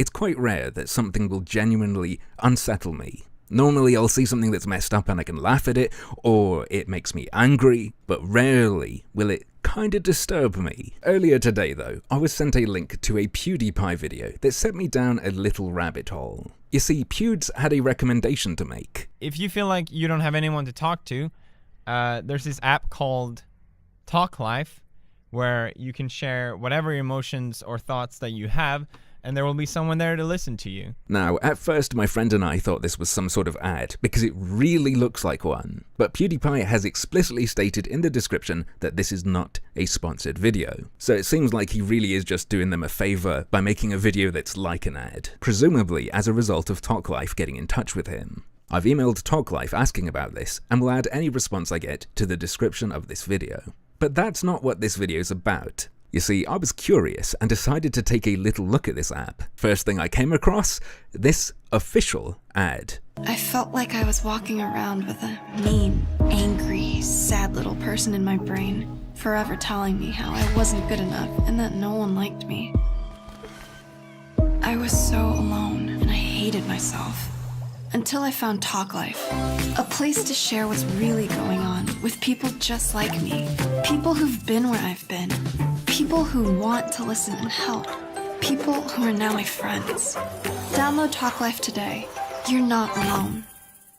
It's quite rare that something will genuinely unsettle me. Normally I'll see something that's messed up and I can laugh at it, or it makes me angry, but rarely will it kinda disturb me. Earlier today though, I was sent a link to a PewDiePie video that set me down a little rabbit hole. You see, Pewds had a recommendation to make. If you feel like you don't have anyone to talk to, there's this app called Talk Life where you can share whatever emotions or thoughts that you have, and there will be someone there to listen to you. Now, at first my friend and I thought this was some sort of ad, because it really looks like one. But PewDiePie has explicitly stated in the description that this is not a sponsored video. So it seems like he really is just doing them a favor by making a video that's like an ad, presumably as a result of Talk Life getting in touch with him. I've emailed Talk Life asking about this, and will add any response I get to the description of this video. But that's not what this video is about. You see, I was curious and decided to take a little look at this app. First thing I came across, this official ad. I felt like I was walking around with a mean, angry, sad little person in my brain, forever telling me how I wasn't good enough and that no one liked me. I was so alone and I hated myself. Until I found Talk Life, a place to share what's really going on with people just like me. People who've been where I've been. People who want to listen and help. People who are now my friends. Download Talk Life today. You're not alone.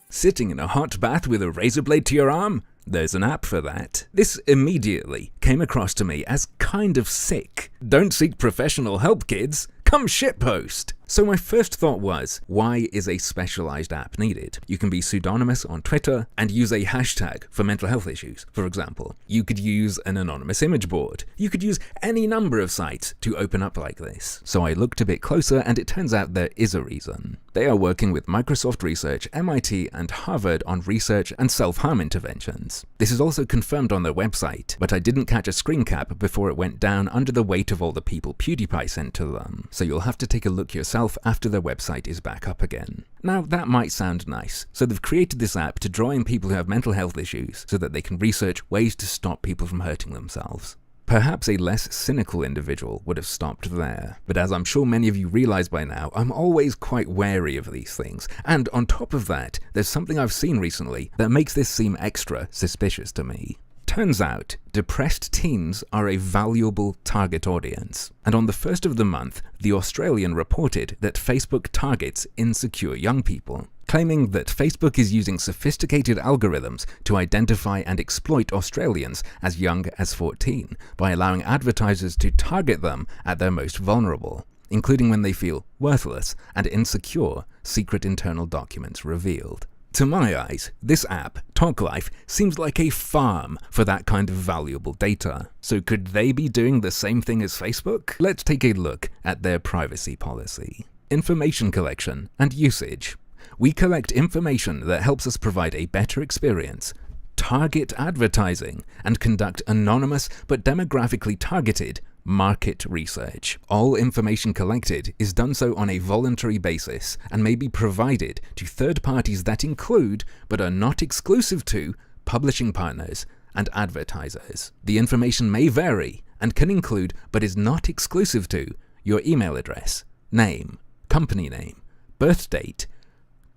Sitting in a hot bath with a razor blade to your arm? There's an app for that. This immediately came across to me as kind of sick. Don't seek professional help, kids. Come shitpost. So my first thought was, why is a specialized app needed? You can be pseudonymous on Twitter and use a hashtag for mental health issues, for example. You could use an anonymous image board. You could use any number of sites to open up like this. So I looked a bit closer and it turns out there is a reason. They are working with Microsoft Research, MIT, and Harvard on research and self-harm interventions. This is also confirmed on their website, but I didn't catch a screen cap before it went down under the weight of all the people PewDiePie sent to them. So you'll have to take a look yourself after their website is back up again. Now that might sound nice, so they've created this app to draw in people who have mental health issues so that they can research ways to stop people from hurting themselves. Perhaps a less cynical individual would have stopped there, but as I'm sure many of you realize by now, I'm always quite wary of these things, and on top of that, there's something I've seen recently that makes this seem extra suspicious to me. Turns out, depressed teens are a valuable target audience, and on the first of the month, The Australian reported that Facebook targets insecure young people, claiming that Facebook is using sophisticated algorithms to identify and exploit Australians as young as 14 by allowing advertisers to target them at their most vulnerable, including when they feel worthless and insecure, secret internal documents revealed. To my eyes, this app, Talk Life, seems like a farm for that kind of valuable data. So could they be doing the same thing as Facebook? Let's take a look at their privacy policy. Information collection and usage. We collect information that helps us provide a better experience, target advertising, and conduct anonymous but demographically targeted market research. All information collected is done so on a voluntary basis and may be provided to third parties that include, but are not exclusive to, publishing partners and advertisers. The information may vary and can include, but is not exclusive to, your email address, name, company name, birth date,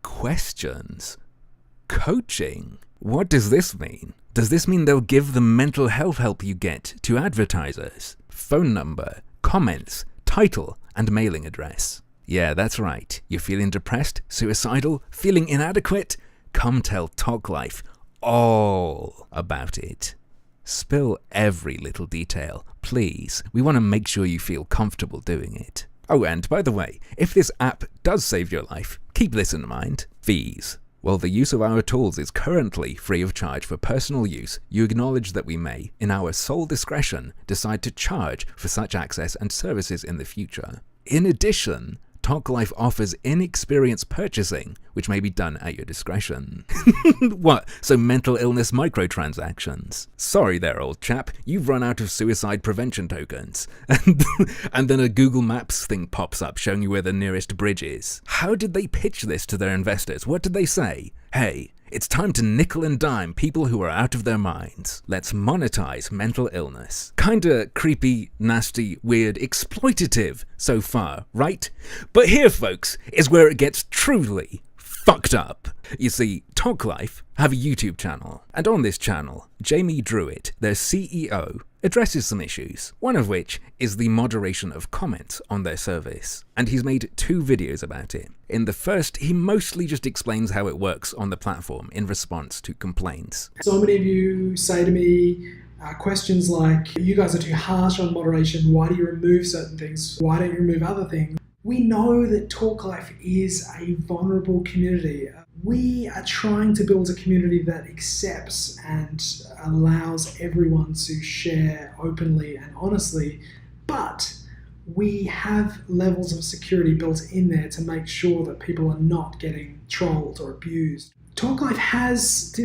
questions, coaching. What does this mean? Does this mean they'll give the mental health help you get to advertisers? Phone number, comments, title, and mailing address. Yeah, that's right. You're feeling depressed, suicidal, feeling inadequate? Come tell Talk Life all about it. Spill every little detail, please. We want to make sure you feel comfortable doing it. Oh, and by the way, if this app does save your life, keep this in mind. Fees. While the use of our tools is currently free of charge for personal use, you acknowledge that we may, in our sole discretion, decide to charge for such access and services in the future. In addition, Talk Life offers inexperienced purchasing which may be done at your discretion. What? So mental illness microtransactions? Sorry there, old chap, you've run out of suicide prevention tokens. And then a Google Maps thing pops up showing you where the nearest bridge is. How did they pitch this to their investors? What did they say? Hey, it's time to nickel and dime people who are out of their minds. Let's monetize mental illness. Kinda creepy, nasty, weird, exploitative so far, right? But here, folks, is where it gets truly fucked up. You see, Talk Life have a YouTube channel, and on this channel, Jamie Druitt, their CEO, addresses some issues, one of which is the moderation of comments on their service, and he's made 2 videos about it. In the first, he mostly just explains how it works on the platform in response to complaints. So many of you say to me questions like, you guys are too harsh on moderation, why do you remove certain things, why don't you remove other things? We know that Talk Life is a vulnerable community. We are trying to build a community that accepts and allows everyone to share openly and honestly, but we have levels of security built in there to make sure that people are not getting trolled or abused. Talk Life has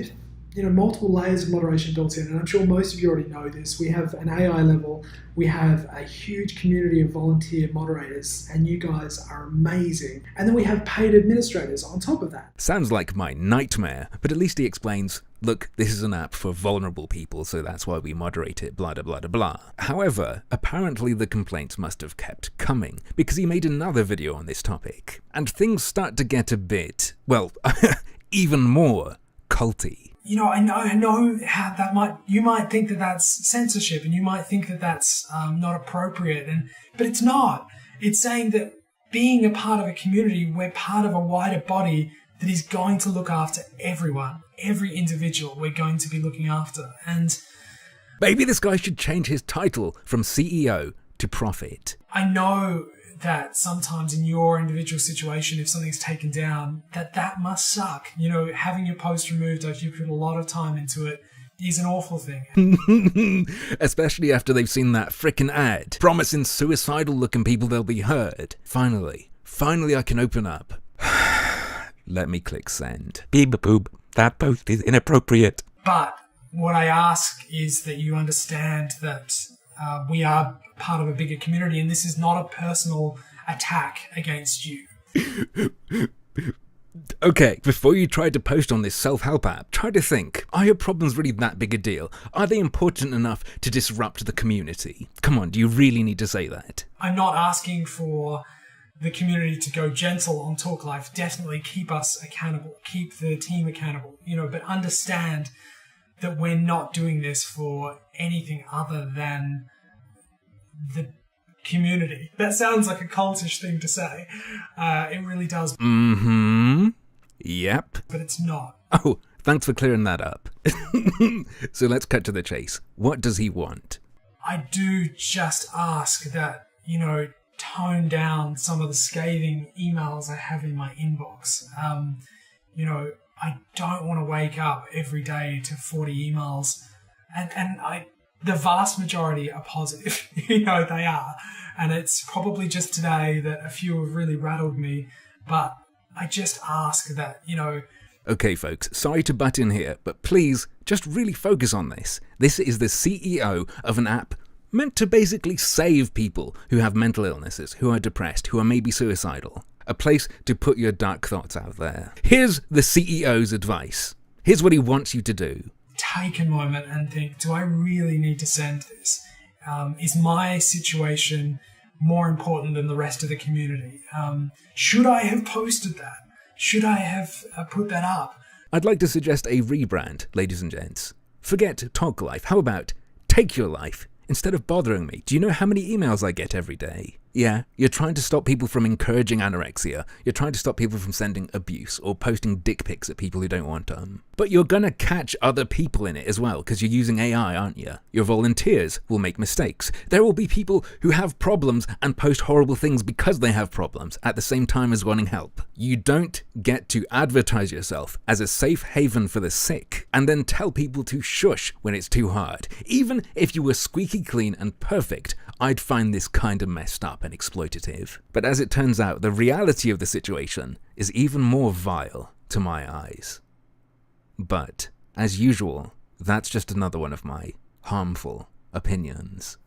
multiple layers of moderation built in, and I'm sure most of you already know this. We have an AI level, we have a huge community of volunteer moderators, and you guys are amazing. And then we have paid administrators on top of that. Sounds like my nightmare, but at least he explains, look, this is an app for vulnerable people, so that's why we moderate it, blah, blah, blah, blah. However, apparently the complaints must have kept coming, because he made another video on this topic. And things start to get a bit, well, even more culty. I know how you might think that that's censorship, and you might think that that's not appropriate, but it's not. It's saying that being a part of a community, we're part of a wider body that is going to look after everyone, every individual we're going to be looking after. And maybe this guy should change his title from CEO to Prophet. I know that sometimes in your individual situation, if something's taken down, that must suck. Having your post removed after you put a lot of time into it is an awful thing. Especially after they've seen that frickin' ad promising suicidal looking people they'll be heard. Finally I can open up. Let me click send. Beep boop. That post is inappropriate. But what I ask is that you understand that we are part of a bigger community, and this is not a personal attack against you. Okay, before you try to post on this self-help app, try to think, are your problems really that big a deal? Are they important enough to disrupt the community? Come on, do you really need to say that? I'm not asking for the community to go gentle on Talk Life. Definitely keep us accountable, keep the team accountable, but understand that we're not doing this for anything other than the community. That sounds like a cultish thing to say. It really does. Mm-hmm. Yep. But it's not. Oh, thanks for clearing that up. So let's cut to the chase. What does he want? I do just ask that, tone down some of the scathing emails I have in my inbox. I don't want to wake up every day to 40 emails, and the vast majority are positive. They are. And it's probably just today that a few have really rattled me, but I just ask that, Okay, folks, sorry to butt in here, but please just really focus on this. This is the CEO of an app meant to basically save people who have mental illnesses, who are depressed, who are maybe suicidal. A place to put your dark thoughts out there. Here's the CEO's advice. Here's what he wants you to do. Take a moment and think, do I really need to send this? Is my situation more important than the rest of the community? Should I have posted that? Should I have put that up? I'd like to suggest a rebrand, ladies and gents. Forget Talk Life. How about Take Your Life? Instead of bothering me, do you know how many emails I get every day? Yeah, you're trying to stop people from encouraging anorexia. You're trying to stop people from sending abuse or posting dick pics at people who don't want them. But you're gonna catch other people in it as well, because you're using AI, aren't you? Your volunteers will make mistakes. There will be people who have problems and post horrible things because they have problems at the same time as wanting help. You don't get to advertise yourself as a safe haven for the sick and then tell people to shush when it's too hard. Even if you were squeaky clean and perfect, I'd find this kind of messed up and exploitative. But as it turns out, the reality of the situation is even more vile to my eyes. But, as usual, that's just another one of my harmful opinions.